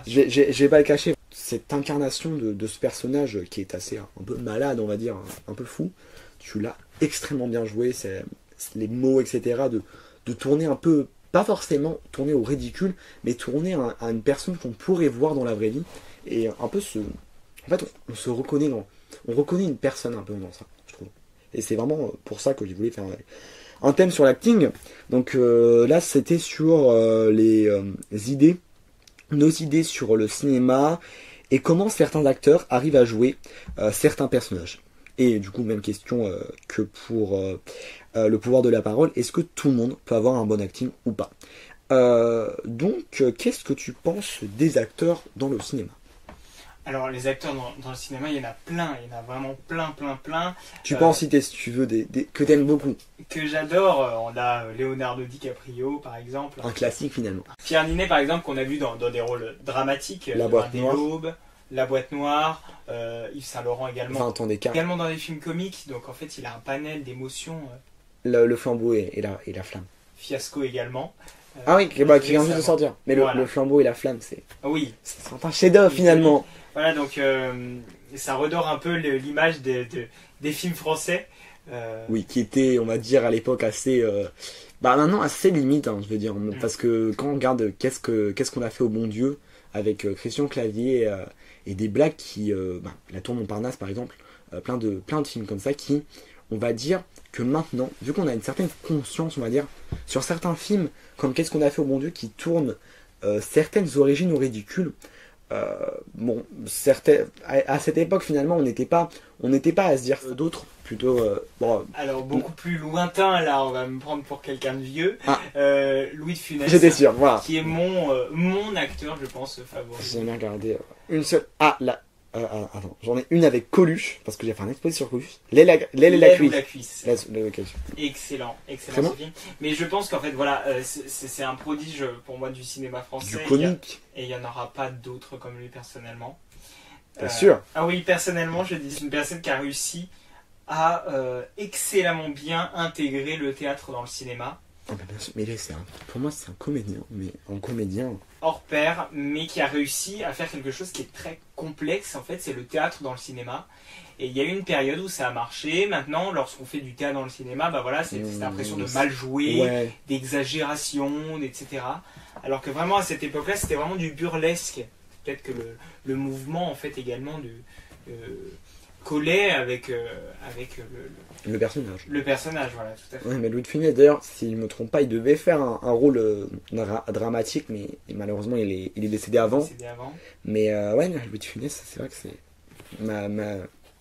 S1: vais pas le cacher. Cette incarnation de ce personnage qui est assez un peu malade, on va dire, un peu fou, tu l'as extrêmement bien joué. C'est les mots, etc. De tourner un peu, pas forcément tourner au ridicule, mais tourner à une personne qu'on pourrait voir dans la vraie vie. Et un peu en fait, on se reconnaît on reconnaît une personne un peu dans ça, je trouve. Et c'est vraiment pour ça que j'ai voulu faire un thème sur l'acting. Donc là, c'était sur nos idées sur le cinéma et comment certains acteurs arrivent à jouer certains personnages. Et du coup, même question que pour le pouvoir de la parole, est-ce que tout le monde peut avoir un bon acting ou pas? Donc, qu'est-ce que tu penses des acteurs dans le cinéma?
S2: Alors, les acteurs dans le cinéma, il y en a plein, il y en a vraiment plein.
S1: Tu peux en citer, si tu veux, que t'aimes beaucoup.
S2: Que j'adore, on a Leonardo DiCaprio, par exemple.
S1: Un classique, finalement.
S2: Pierre Ninet, par exemple, qu'on a vu dans des rôles dramatiques.
S1: La Boîte Noire.
S2: L'Aube, La Boîte Noire, Yves Saint-Laurent également.
S1: 20 ans d'écart.
S2: Également dans des films comiques, donc en fait, il a un panel d'émotions.
S1: Le flambeau et la flamme.
S2: Fiasco également.
S1: Qui vient juste de sortir. Mais voilà. Le flambeau et la flamme, c'est un chef-d'œuvre, finalement.
S2: Voilà, donc ça redore un peu l'image des films français.
S1: Oui, qui était, on va dire, à l'époque assez... maintenant, assez limite, hein, je veux dire. Parce que quand on regarde qu'est-ce qu'on a fait au bon Dieu, avec Christian Clavier et des blagues qui... La Tour Montparnasse, par exemple, plein de films comme ça qui, on va dire que maintenant, vu qu'on a une certaine conscience, on va dire, sur certains films, comme Qu'est-ce qu'on a fait au bon Dieu, qui tournent certaines origines au ridicule, bon, à cette époque finalement, on n'était pas à se dire d'autres, plutôt. Bon,
S2: Alors beaucoup plus lointain, là, on va me prendre pour quelqu'un de vieux. Louis de Funès.
S1: J'étais sûr, voilà.
S2: Qui est mon acteur, je pense, favori.
S1: J'ai jamais regardé une seule. Attends, j'en ai une avec Coluche, parce que j'ai fait un exposé sur Coluche. L'aile et la cuisse.
S2: Excellent ce film. Mais je pense qu'en fait, voilà, c'est un prodige pour moi du cinéma français.
S1: Du comique.
S2: Et il n'y en aura pas d'autres comme lui personnellement.
S1: Bien sûr.
S2: Ah oui, personnellement, je dis, c'est une personne qui a réussi à excellemment bien intégrer le théâtre dans le cinéma.
S1: Ah bah bien sûr, mais pour moi c'est un comédien, mais un comédien
S2: hors pair, mais qui a réussi à faire quelque chose qui est très complexe. En fait, c'est le théâtre dans le cinéma. Et il y a eu une période où ça a marché. Maintenant, lorsqu'on fait du théâtre dans le cinéma, bah voilà, c'est cette impression de mal jouer, d'exagération, etc. Alors que vraiment à cette époque-là, c'était vraiment du burlesque. Peut-être que le mouvement, en fait, également collait avec
S1: le personnage.
S2: Le personnage, voilà, tout à fait.
S1: Ouais, mais Louis de Funès, d'ailleurs, s'il ne me trompe pas, il devait faire un rôle dramatique, mais malheureusement, il est décédé avant. Mais ouais, Louis de Funès, c'est vrai que c'est ma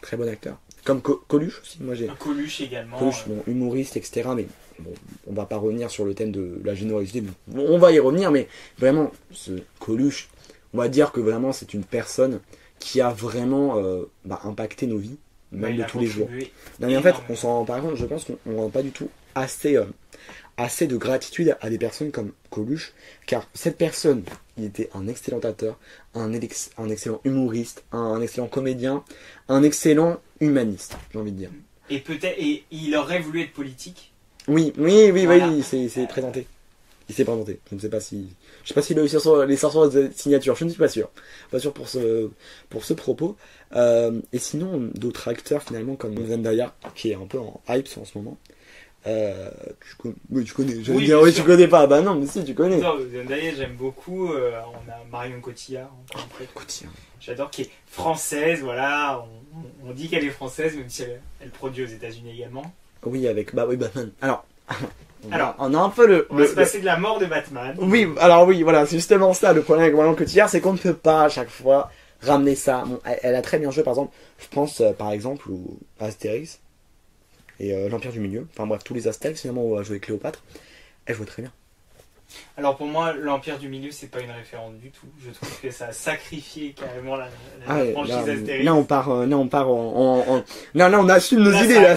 S1: très bon acteur. Comme Coluche aussi, moi j'ai.
S2: Coluche également.
S1: Coluche, bon, humoriste, etc. Mais bon, on va pas revenir sur le thème de la générosité. Bon, on va y revenir, mais vraiment, ce Coluche, on va dire que vraiment c'est une personne qui a vraiment impacté nos vies, même de tous les jours. Non, mais en fait, par contre, je pense qu'on ne rend pas du tout assez de gratitude à des personnes comme Coluche, car cette personne, il était un excellent acteur, un excellent humoriste, un excellent comédien, un excellent humaniste, j'ai envie de dire.
S2: Et il aurait voulu être politique.
S1: Oui, voilà. Il s'est présenté. Il s'est présenté. Je ne sais pas si il a eu les 500 signatures. Je ne suis pas sûr. Pas sûr pour ce propos. Et sinon, d'autres acteurs finalement comme Zendaya, qui est un peu en hype en ce moment. Tu connais. Je veux dire, tu connais pas. Bah non, mais si, tu connais.
S2: Non, Zendaya, j'aime beaucoup. On a Marion Cotillard.
S1: Cotillard.
S2: J'adore, qui est française. Voilà, on dit qu'elle est française, même si elle produit aux États-Unis également.
S1: Oui, avec Batman. Alors, on a un peu
S2: on va se passer de la mort de Batman.
S1: Oui, alors oui, voilà, c'est justement ça le problème avec Marion Cotillard, c'est qu'on ne peut pas à chaque fois ramener ça. Bon, elle a très bien joué, par exemple, je pense par exemple à Astérix et l'Empire du Milieu. Enfin bref, tous les Astérix finalement où elle a joué Cléopâtre, elle jouait très bien.
S2: Alors pour moi, l'Empire du Milieu, c'est pas une référence du tout. Je trouve que ça a sacrifié carrément la franchise Astérix.
S1: Là on assume nos idées. Là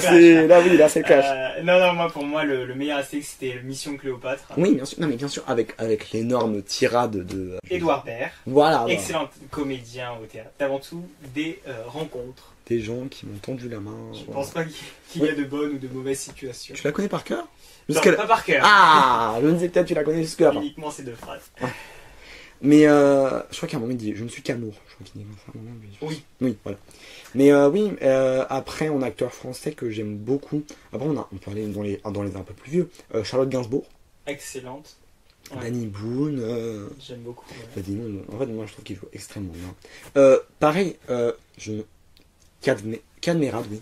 S1: c'est le clash.
S2: Non, pour moi, le meilleur Astérix, c'était Mission Cléopâtre.
S1: Oui, bien sûr. Non, mais bien sûr, avec l'énorme tirade de
S2: Édouard Baird.
S1: Voilà.
S2: Excellent comédien au théâtre. Avant tout, des rencontres.
S1: Des gens qui m'ont tendu la main.
S2: Je pense pas qu'il y a de bonnes ou de mauvaises situations.
S1: Tu la connais par cœur?
S2: Non, pas par cœur.
S1: Ah, je me disais peut-être tu la connais jusque là.
S2: Uniquement ces deux phrases.
S1: Mais je crois qu'à un moment il dit je ne suis qu'amour. Je crois qu'il dit ça à un moment. Oui, voilà. Mais après en acteur français que j'aime beaucoup. Après on peut aller dans les un peu plus vieux. Charlotte Gainsbourg.
S2: Excellente.
S1: Ouais. Danny Boone.
S2: J'aime beaucoup.
S1: Ouais. En fait moi je trouve qu'il joue extrêmement bien. Pareil, Cadmerade, oui.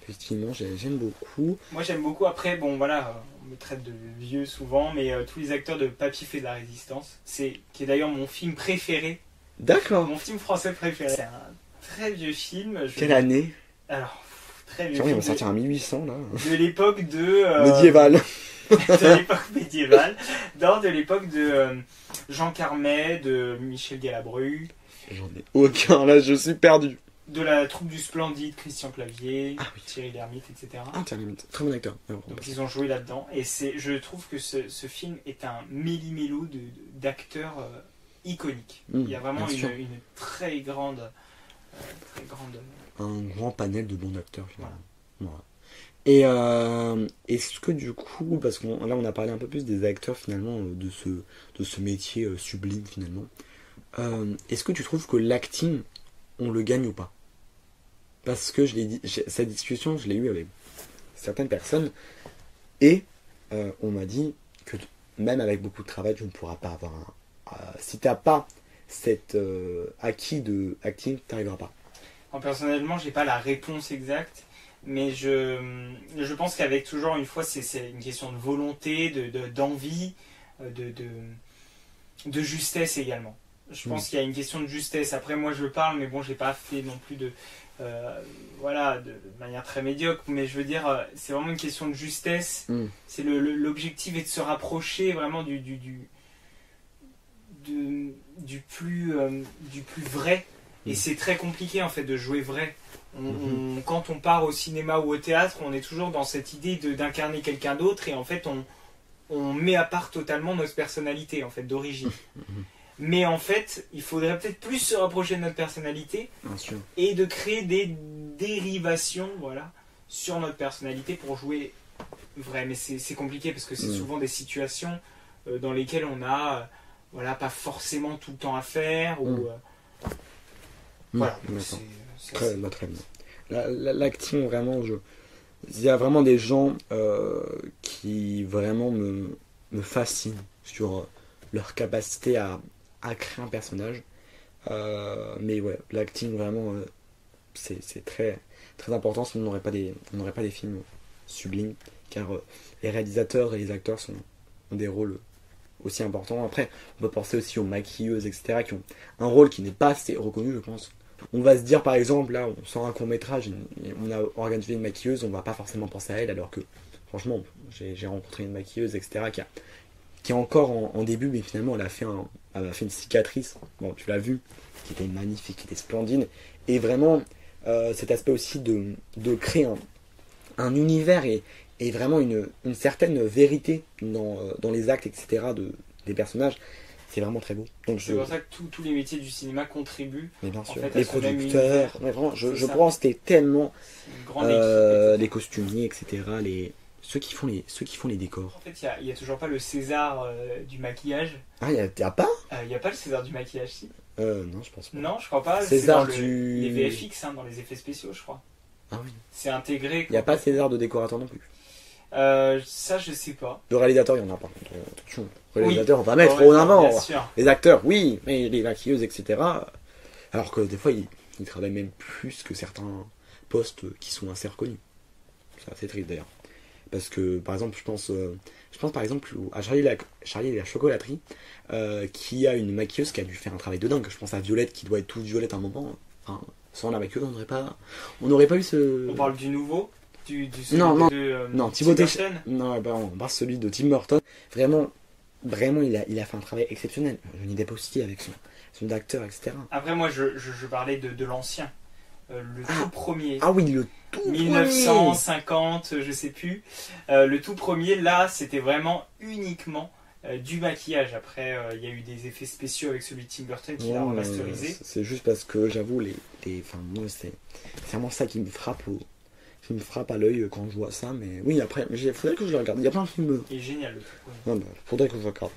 S1: Effectivement, j'aime beaucoup.
S2: Moi, j'aime beaucoup. Après, bon, voilà, on me traite de vieux souvent, mais tous les acteurs de Papy fait de la résistance, qui est d'ailleurs mon film préféré.
S1: D'accord.
S2: Mon film français préféré. C'est un très vieux film.
S1: Quelle année?
S2: Alors, très vieux
S1: film.
S2: Il
S1: va sortir en 1800, là.
S2: De l'époque de...
S1: médiévale.
S2: De l'époque médiévale. De l'époque de Jean Carmet, de Michel Galabru.
S1: J'en ai aucun, là, je suis perdu.
S2: De la troupe du Splendide, Christian Clavier, Thierry Lhermitte, etc.
S1: Thierry Lhermitte, très bon acteur.
S2: Donc ils ont joué là-dedans. Et je trouve que ce film est un méli-mélo d'acteurs iconiques. Il y a vraiment une très grande...
S1: Un grand panel de bons acteurs, finalement. Voilà. Et est-ce que du coup, parce que là on a parlé un peu plus des acteurs finalement de ce métier sublime finalement, est-ce que tu trouves que l'acting, on le gagne ou pas? Parce que je l'ai dit, cette discussion, je l'ai eue avec certaines personnes et on m'a dit que même avec beaucoup de travail, tu ne pourras pas avoir si tu n'as pas cet acquis de acting, tu n'arriveras pas.
S2: Personnellement, j'ai pas la réponse exacte, mais je pense qu'avec toujours une fois, c'est une question de volonté, d'envie, de justesse également. Je pense qu'il y a une question de justesse. Après, moi, je parle, mais bon, j'ai pas fait non plus de manière très médiocre. Mais je veux dire, c'est vraiment une question de justesse. C'est l'objectif est de se rapprocher vraiment du plus vrai. Et c'est très compliqué en fait de jouer vrai. Quand on part au cinéma ou au théâtre, on est toujours dans cette idée d'incarner quelqu'un d'autre et en fait on met à part totalement notre personnalité en fait d'origine. Mais en fait, il faudrait peut-être plus se rapprocher de notre personnalité et de créer des dérivations sur notre personnalité pour jouer vrai. Mais c'est compliqué parce que c'est souvent des situations dans lesquelles on a pas forcément tout le temps à faire. Voilà.
S1: Très bien. L'acting, vraiment, il y a vraiment des gens qui vraiment me fascinent sur leur capacité à créer un personnage. Mais ouais, l'acting, vraiment, c'est très, très important, sinon on n'aurait pas des films sublimes, car les réalisateurs et les acteurs ont des rôles aussi importants. Après, on peut penser aussi aux maquilleuses, etc., qui ont un rôle qui n'est pas assez reconnu, je pense. On va se dire par exemple, là on sort un court métrage, on a organisé une maquilleuse, on va pas forcément penser à elle, alors que franchement j'ai rencontré une maquilleuse, etc., qui est encore en début, mais finalement elle a fait une cicatrice, bon tu l'as vu, qui était magnifique, qui était splendide, et vraiment cet aspect aussi de créer un univers et vraiment une certaine vérité dans les actes, etc., des personnages. C'est vraiment très beau.
S2: C'est pour ça que tous les métiers du cinéma contribuent.
S1: Mais bien sûr,
S2: en fait,
S1: les producteurs, mais vraiment, je pense que c'était tellement les costumiers, etc., ceux qui font les décors.
S2: En fait, il n'y a toujours pas le César du maquillage.
S1: Ah, il n'y a pas
S2: Il n'y a pas le César du maquillage, si.
S1: Non, je pense pas.
S2: Non, je crois pas.
S1: César
S2: les VFX, dans les effets spéciaux, je crois.
S1: Ah oui.
S2: C'est intégré.
S1: Il n'y a pas de César de décorateur non plus.
S2: Ça, je sais pas.
S1: De réalisateur, il y en a pas. Attention. Le réalisateur, on va mettre en avant. Les acteurs, oui, mais les maquilleuses, etc. Alors que des fois, ils travaillent même plus que certains postes qui sont assez reconnus. C'est assez triste d'ailleurs. Parce que, par exemple, je pense par exemple à Charlie et la chocolaterie, qui a une maquilleuse qui a dû faire un travail de dingue. Je pense à Violette, qui doit être toute violette à un moment. Enfin, sans la maquilleuse, on n'aurait pas eu ce...
S2: On parle du nouveau
S1: non, Timothée Chalamet. Non, on parle celui de Tim Burton. Vraiment, il a fait un travail exceptionnel. Johnny Depp aussi avec son acteur, etc.
S2: Après, moi, je parlais de l'ancien. Tout premier.
S1: Ah oui, le tout
S2: 1950, je sais plus. Le tout premier, là, c'était vraiment uniquement du maquillage. Après, il y a eu des effets spéciaux avec celui de Tim Burton qui l'a remasterisé.
S1: C'est juste parce que j'avoue, moi, c'est vraiment ça qui me frappe à l'œil quand je vois ça. Mais oui, après, il faudrait que je le regarde. Il y a plein de films.
S2: Il est génial le truc.
S1: Faudrait que je le regarde.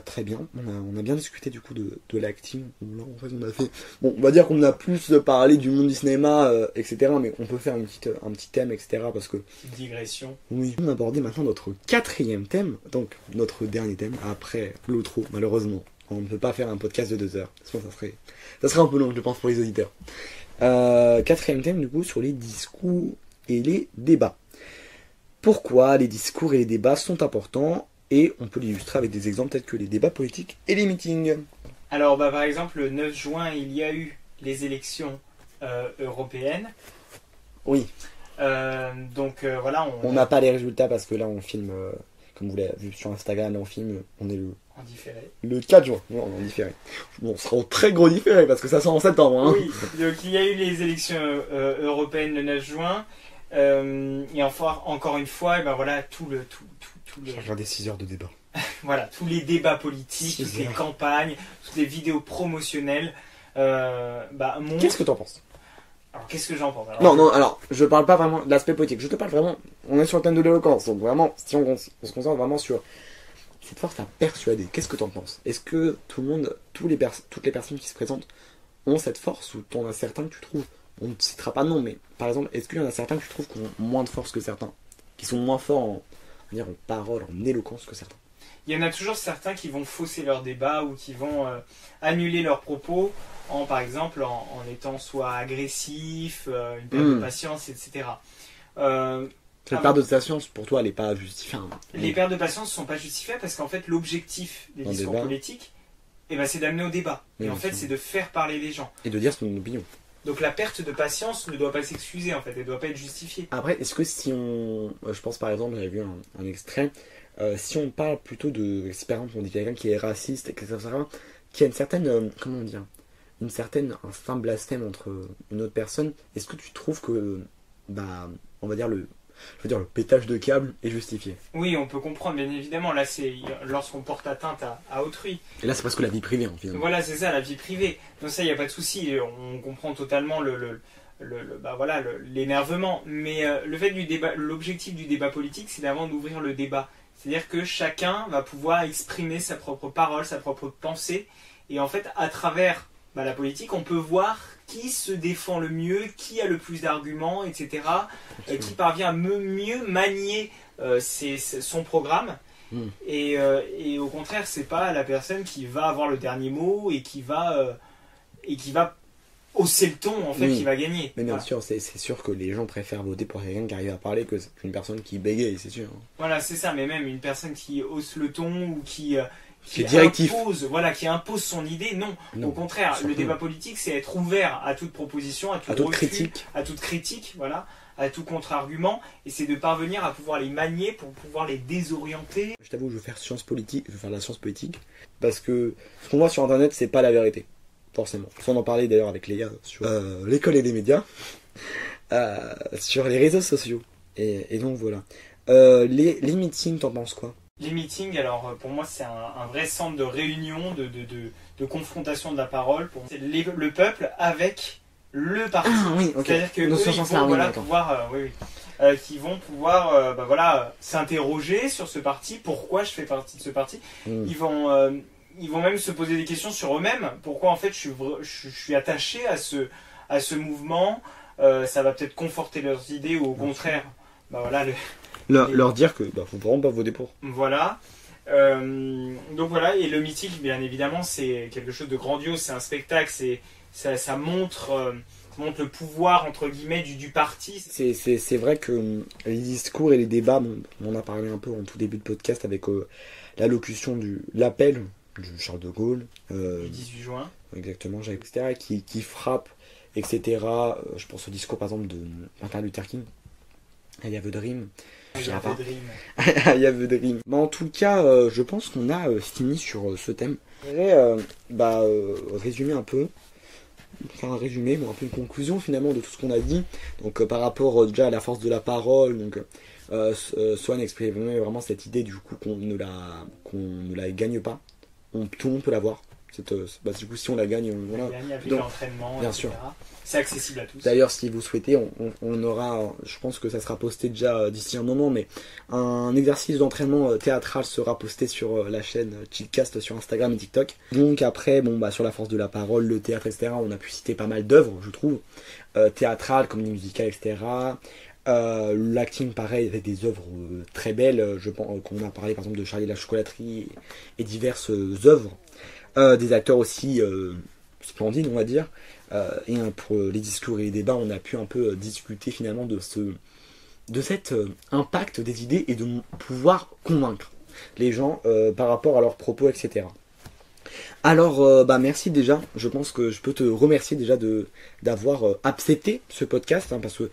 S1: Très bien. On a bien discuté du coup de l'acting. Là, en fait, on a fait. Bon, on va dire qu'on a plus parlé du monde du cinéma, etc. Mais on peut faire un petit thème, etc. Parce que.
S2: Digression.
S1: Oui. On a abordé maintenant notre 4e thème. Donc, notre dernier thème. Après l'outro, malheureusement. On ne peut pas faire un podcast de 2 heures. Ça serait un peu long, je pense, pour les auditeurs. 4e thème, du coup, sur les discours et les débats. Pourquoi les discours et les débats sont importants? Et on peut l'illustrer avec des exemples tels que les débats politiques et les meetings.
S2: Alors, par exemple, le 9 juin, il y a eu les élections européennes.
S1: Oui.
S2: Donc, voilà.
S1: On n'a pas les résultats parce que là, on filme, comme vous l'avez vu sur Instagram, là, on est
S2: en différé.
S1: Le 4 juin. Non, en différé. Bon, on sera en très gros différé parce que ça sort en septembre. Hein.
S2: Oui, donc il y a eu les élections européennes le 9 juin. Et enfin, encore une fois, et ben voilà, tout le.
S1: J'ai regardé 6 heures de débat.
S2: Voilà, tous les débats politiques, toutes les campagnes, toutes les vidéos promotionnelles.
S1: Qu'est-ce que t'en penses?
S2: Alors, qu'est-ce que j'en pense?
S1: Alors, je parle pas vraiment de l'aspect politique. Je te parle vraiment. On est sur le thème de l'éloquence. Donc, vraiment, si on se concentre vraiment sur cette force à persuader, qu'est-ce que t'en penses? Est-ce que tout le monde, toutes les personnes qui se présentent ont cette force ou t'en as certains que tu trouves? On ne citera pas de nom, mais par exemple, est-ce qu'il y en a certains que tu trouves qui ont moins de force que certains? Qui sont moins forts en parole, en éloquence que certains?
S2: Il y en a toujours certains qui vont fausser leur débat ou qui vont annuler leurs propos par exemple en étant soit agressif, une perte de patience, etc.
S1: Cette perte de patience, pour toi, elle n'est pas justifiée.
S2: Les pertes de patience ne sont pas justifiées parce qu'en fait, l'objectif des discours politiques, ben, c'est d'amener au débat. Et en fait, c'est de faire parler les gens.
S1: Et de dire son opinion.
S2: Donc la perte de patience ne doit pas s'excuser en fait, elle ne doit pas être justifiée.
S1: Après, est-ce que si on... Je pense par exemple, j'avais vu un extrait, si on parle plutôt de... Si par exemple on dit quelqu'un qui est raciste, etc., qui a une certaine... comment dire, un certain blasphème entre une autre personne, est-ce que tu trouves que, bah, on va dire le pétage de câble est justifié?
S2: Oui, on peut comprendre, bien évidemment. Là, c'est lorsqu'on porte atteinte à autrui.
S1: Et là, c'est parce que la vie privée, en fait.
S2: Voilà, c'est ça, la vie privée. Donc ça, il n'y a pas de souci. On comprend totalement l'énervement. Mais le fait du débat, l'objectif du débat politique, c'est d'avant d'ouvrir le débat. C'est-à-dire que chacun va pouvoir exprimer sa propre parole, sa propre pensée. Et en fait, à travers la politique, on peut voir qui se défend le mieux, qui a le plus d'arguments, etc. Qui parvient à mieux manier son programme. Et au contraire, c'est pas la personne qui va avoir le dernier mot et qui va hausser le ton, en fait, qui va gagner.
S1: Mais bien sûr, c'est sûr que les gens préfèrent voter pour quelqu'un qui arrive à parler qu'une personne qui bégaye, c'est sûr.
S2: Voilà, c'est ça, mais même une personne qui hausse le ton ou qui impose son idée, non. Au contraire, le débat politique, c'est être ouvert à toute proposition, à toute critique, voilà, à tout contre-argument, et c'est de parvenir à pouvoir les manier pour pouvoir les désorienter.
S1: Je t'avoue, je veux faire de la science politique, parce que ce qu'on voit sur Internet, c'est pas la vérité, forcément. On en parlait d'ailleurs avec Léa sur l'école et les médias, sur les réseaux sociaux, et donc voilà. Les meetings, t'en penses quoi?
S2: Les meetings, alors pour moi c'est un vrai centre de réunion, de confrontation de la parole. C'est le peuple avec le parti.
S1: Ah oui, ok.
S2: C'est-à-dire que qui vont pouvoir s'interroger sur ce parti, pourquoi je fais partie de ce parti. Ils vont même se poser des questions sur eux-mêmes. Pourquoi en fait je suis attaché à ce mouvement. Ça va peut-être conforter leurs idées ou au contraire,
S1: leur dire que faut vraiment pas voter pour.
S2: Voilà. Donc voilà, et le meeting, bien évidemment, c'est quelque chose de grandiose, c'est un spectacle, ça montre le pouvoir entre guillemets du parti.
S1: C'est vrai que les discours et les débats, on en a parlé un peu en tout début de podcast avec l'allocution l'appel du Charles de Gaulle.
S2: Du 18 juin.
S1: Exactement, etc. qui frappe, etc. Je pense au discours par exemple de Martin Luther King. I have a dream. I have a dream. Mais en tout cas, je pense qu'on a fini sur ce thème. Je voudrais résumer un peu, faire un résumé, un peu une conclusion finalement de tout ce qu'on a dit. Donc par rapport déjà à la force de la parole, donc Swan exprimait vraiment cette idée du coup qu'on ne la gagne pas. Tout le monde peut l'avoir. Du coup, si on la gagne,
S2: on la gagne avec l'entraînement,
S1: bien
S2: etc.
S1: sûr.
S2: C'est accessible à tous.
S1: D'ailleurs, si vous souhaitez, on aura, je pense que ça sera posté déjà d'ici un moment, mais un exercice d'entraînement théâtral sera posté sur la chaîne Chillcast sur Instagram et TikTok. Donc après, sur la force de la parole, le théâtre, etc., on a pu citer pas mal d'œuvres, je trouve, théâtrales, comédie musicale, etc. L'acting, pareil, avec des œuvres très belles, je pense qu'on a parlé par exemple de Charlie et la chocolaterie et diverses œuvres. Des acteurs aussi splendides, on va dire. Et pour les discours et les débats, on a pu un peu discuter finalement de cet impact des idées et de pouvoir convaincre les gens par rapport à leurs propos, etc. Alors, merci déjà. Je pense que je peux te remercier déjà d'avoir accepté ce podcast, parce que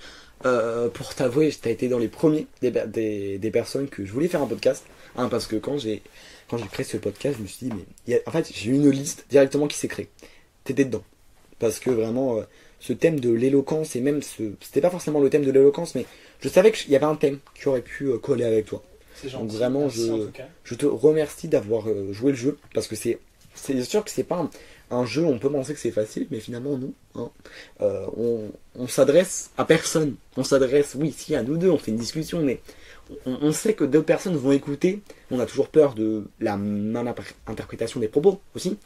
S1: pour t'avouer, tu as été dans les premiers des personnes que je voulais faire un podcast, parce que quand j'ai créé ce podcast, je me suis dit, en fait, j'ai eu une liste directement qui s'est créée. T'étais dedans. Parce que vraiment, ce thème de l'éloquence, et même c'était pas forcément le thème de l'éloquence, mais je savais qu'il y avait un thème qui aurait pu coller avec toi.
S2: C'est gentil.
S1: Donc vraiment,
S2: merci, en tout cas.
S1: Je te remercie d'avoir joué le jeu, parce que c'est sûr que c'est pas un jeu, on peut penser que c'est facile, mais finalement, non. On s'adresse à personne. On s'adresse, oui, si, à nous deux, on fait une discussion, mais on sait que d'autres personnes vont écouter. On a toujours peur de la malinterprétation des propos aussi.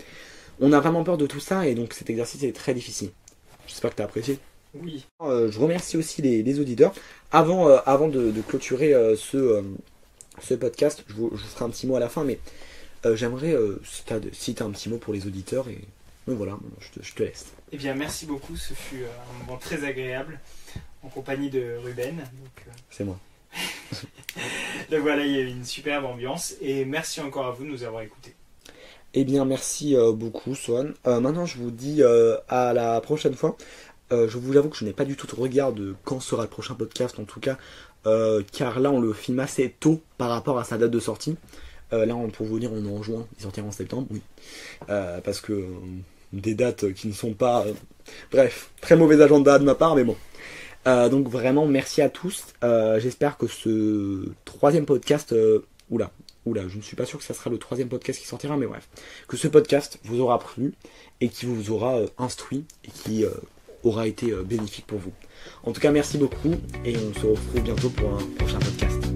S1: On a vraiment peur de tout ça, et donc cet exercice est très difficile. J'espère que tu as apprécié.
S2: Oui.
S1: Je remercie aussi les auditeurs. Avant de clôturer ce podcast, je vous ferai un petit mot à la fin, mais j'aimerais, si tu as un petit mot pour les auditeurs, et voilà, je te laisse.
S2: Eh bien, merci beaucoup, ce fut un moment très agréable, en compagnie de Ruben.
S1: C'est moi.
S2: Donc voilà, il y a eu une superbe ambiance, et merci encore à vous de nous avoir écoutés.
S1: Eh bien, merci beaucoup, Swan. Maintenant, je vous dis à la prochaine fois. Je vous avoue que je n'ai pas du tout de regard de quand sera le prochain podcast, en tout cas, car là, on le filme assez tôt par rapport à sa date de sortie. Là, pour vous dire, on est en juin, il sortira en septembre, oui. Parce que des dates qui ne sont pas... Bref, très mauvais agenda de ma part, mais bon. Donc vraiment, merci à tous. J'espère que ce troisième podcast... Oula, je ne suis pas sûr que ça sera le troisième podcast qui sortira, mais bref. Que ce podcast vous aura plu et qui vous aura instruit et qui aura été bénéfique pour vous. En tout cas, merci beaucoup et on se retrouve bientôt pour un prochain podcast.